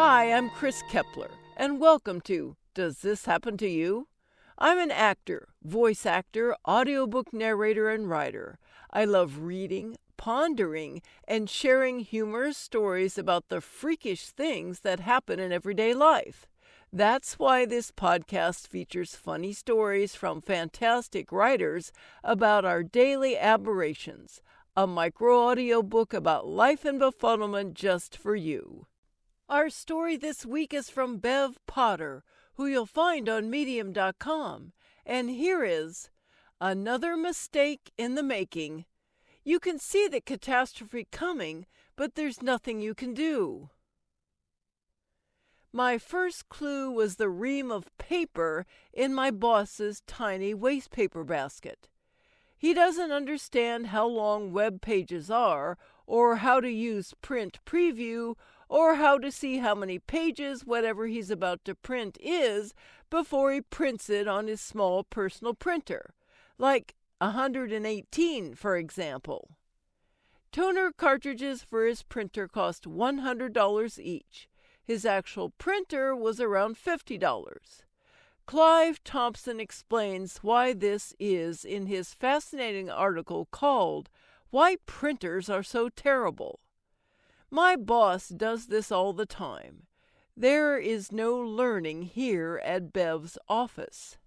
Hi, I'm Chris Kepler, and welcome to Does This Happen to You? I'm an actor, voice actor, audiobook narrator, and writer. I love reading, pondering, and sharing humorous stories about the freakish things that happen in everyday life. That's why this podcast features funny stories from fantastic writers about our daily aberrations, a micro audiobook about life and befuddlement just for you. Our story this week is from Bev Potter, who you'll find on Medium.com. And here is Another Mistake in the Making. You can see the catastrophe coming, but there's nothing you can do. My first clue was the ream of paper in my boss's tiny waste paper basket. He doesn't understand how long web pages are, or how to use print preview, or how to see how many pages whatever he's about to print is before he prints it on his small personal printer, like 118, for example. Toner cartridges for his printer cost $100 each. His actual printer was around $50. Clive Thompson explains why this is in his fascinating article called Why Printers Are So Terrible. My boss does this all the time. There is no learning here at Bev's office.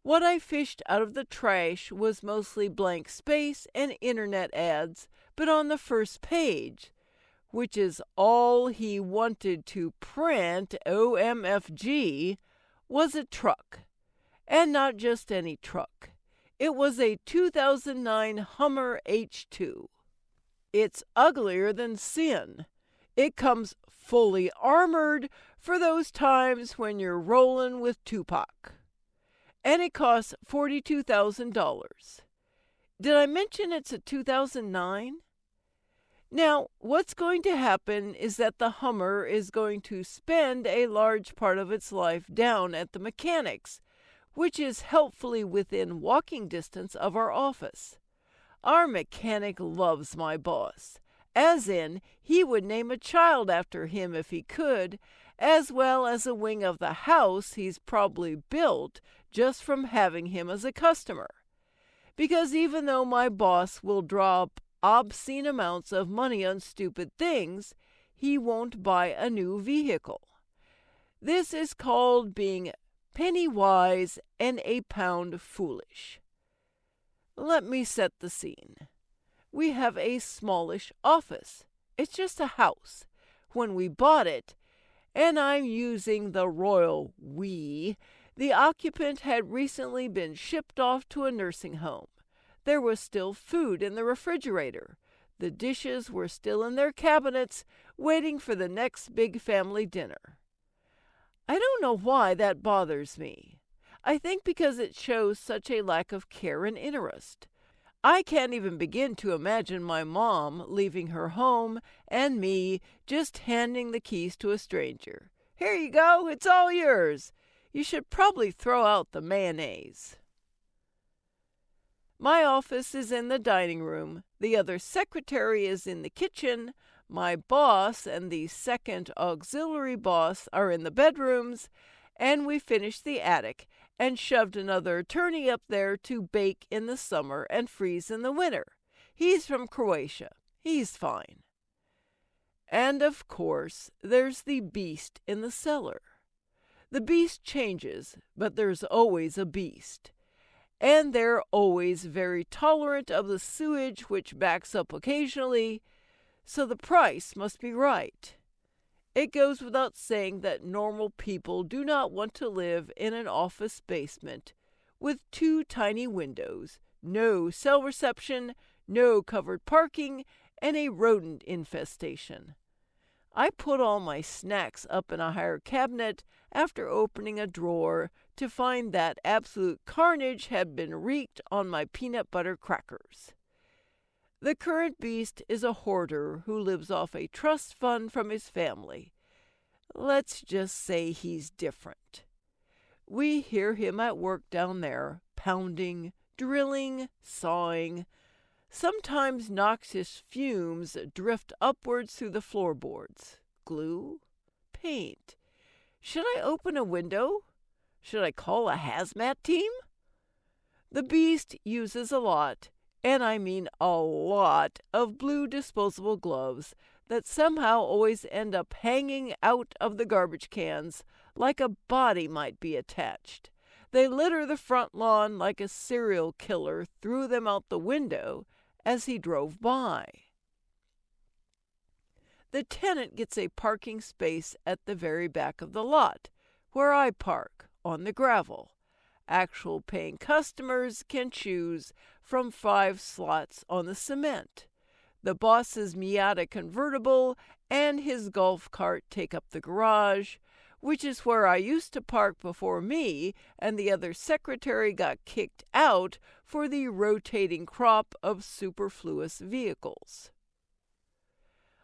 What I fished out of the trash was mostly blank space and internet ads, but on the first page, which is all he wanted to print, OMFG, was a truck. And not just any truck. It was a 2009 Hummer H2. It's uglier than sin. It comes fully armored for those times when you're rolling with Tupac. And it costs $42,000. Did I mention it's a 2009? Now, what's going to happen is that the Hummer is going to spend a large part of its life down at the mechanics, which is helpfully within walking distance of our office. Our mechanic loves my boss, as in he would name a child after him if he could, as well as a wing of the house he's probably built just from having him as a customer. Because even though my boss will drop obscene amounts of money on stupid things, he won't buy a new vehicle. This is called being penny wise and a pound foolish. Let me set the scene. We have a smallish office. It's just a house. When we bought it, and I'm using the royal we, the occupant had recently been shipped off to a nursing home. There was still food in the refrigerator. The dishes were still in their cabinets, waiting for the next big family dinner. I don't know why that bothers me. I think because it shows such a lack of care and interest. I can't even begin to imagine my mom leaving her home and me just handing the keys to a stranger. Here you go, it's all yours. You should probably throw out the mayonnaise. My office is in the dining room. The other secretary is in the kitchen. My boss and the second auxiliary boss are in the bedrooms. And we finished the attic and shoved another attorney up there to bake in the summer and freeze in the winter. He's from Croatia. He's fine. And of course, there's the beast in the cellar. The beast changes, but there's always a beast. And they're always very tolerant of the sewage which backs up occasionally, so the price must be right. It goes without saying that normal people do not want to live in an office basement with 2 tiny windows, no cell reception, no covered parking, and a rodent infestation. I put all my snacks up in a higher cabinet after opening a drawer to find that absolute carnage had been wreaked on my peanut butter crackers. The current beast is a hoarder who lives off a trust fund from his family. Let's just say he's different. We hear him at work down there, pounding, drilling, sawing. Sometimes noxious fumes drift upwards through the floorboards. Glue? paint. Should I open a window? Should I call a hazmat team? The beast uses a lot, and I mean a lot, of blue disposable gloves that somehow always end up hanging out of the garbage cans like a body might be attached. They litter the front lawn like a serial killer threw them out the window as he drove by. The tenant gets a parking space at the very back of the lot, where I park, on the gravel. Actual paying customers can choose from 5 slots on the cement. The boss's Miata convertible and his golf cart take up the garage, which is where I used to park before me and the other secretary got kicked out for the rotating crop of superfluous vehicles.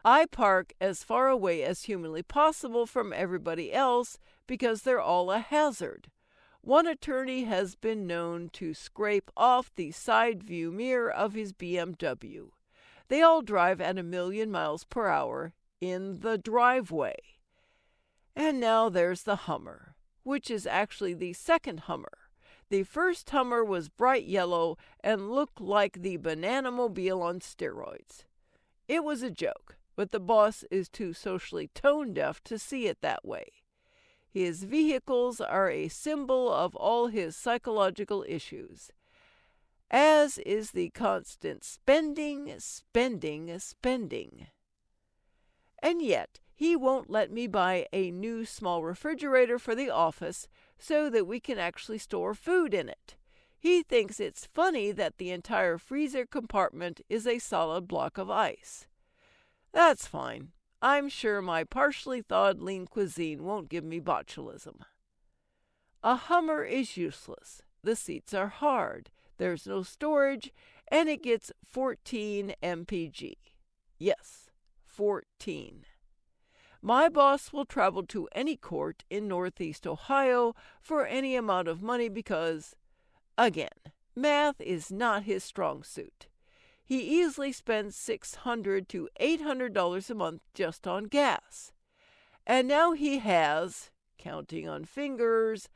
I park as far away as humanly possible from everybody else because they're all a hazard. One attorney has been known to scrape off the side view mirror of his BMW. They all drive at 1,000,000 miles per hour in the driveway. And now there's the Hummer, which is actually the second Hummer. The first Hummer was bright yellow and looked like the Bananamobile on steroids. It was a joke, but the boss is too socially tone-deaf to see it that way. His vehicles are a symbol of all his psychological issues, as is the constant spending. And yet, he won't let me buy a new small refrigerator for the office so that we can actually store food in it. He thinks it's funny that the entire freezer compartment is a solid block of ice. That's fine. I'm sure my partially thawed lean cuisine won't give me botulism. A Hummer is useless. The seats are hard. There's no storage, and it gets 14 mpg. Yes, 14. My boss will travel to any court in Northeast Ohio for any amount of money because, again, math is not his strong suit. He easily spends $600 to $800 a month just on gas. And now he has, counting on fingers,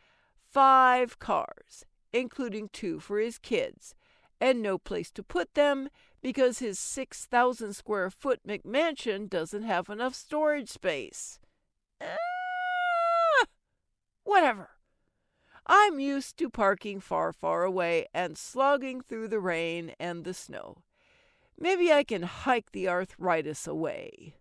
5 cars, including 2 for his kids, and no place to put them because his 6,000 square foot McMansion doesn't have enough storage space. Whatever. I'm used to parking far, far away and slogging through the rain and the snow. Maybe I can hike the arthritis away.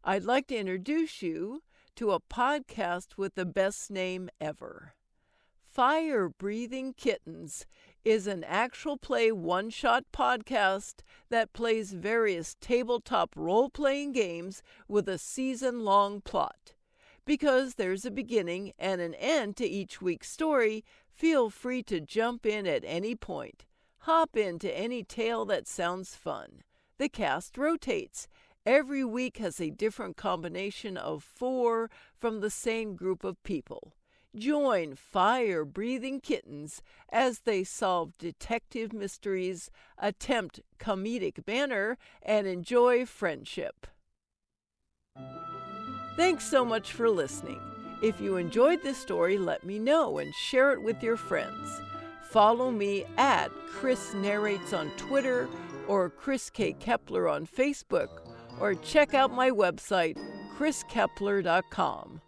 I'd like to introduce you to a podcast with the best name ever. Fire Breathing Kittens is an actual play one-shot podcast that plays various tabletop role-playing games with a season-long plot. Because there's a beginning and an end to each week's story, feel free to jump in at any point. Hop into any tale that sounds fun. The cast rotates. Every week has a different combination of 4 from the same group of people. Join Fire-Breathing Kittens as they solve detective mysteries, attempt comedic banter, and enjoy friendship. Thanks so much for listening. If you enjoyed this story, let me know and share it with your friends. Follow me at Chris Narrates on Twitter or Chris K. Kepler on Facebook, or check out my website, chriskepler.com.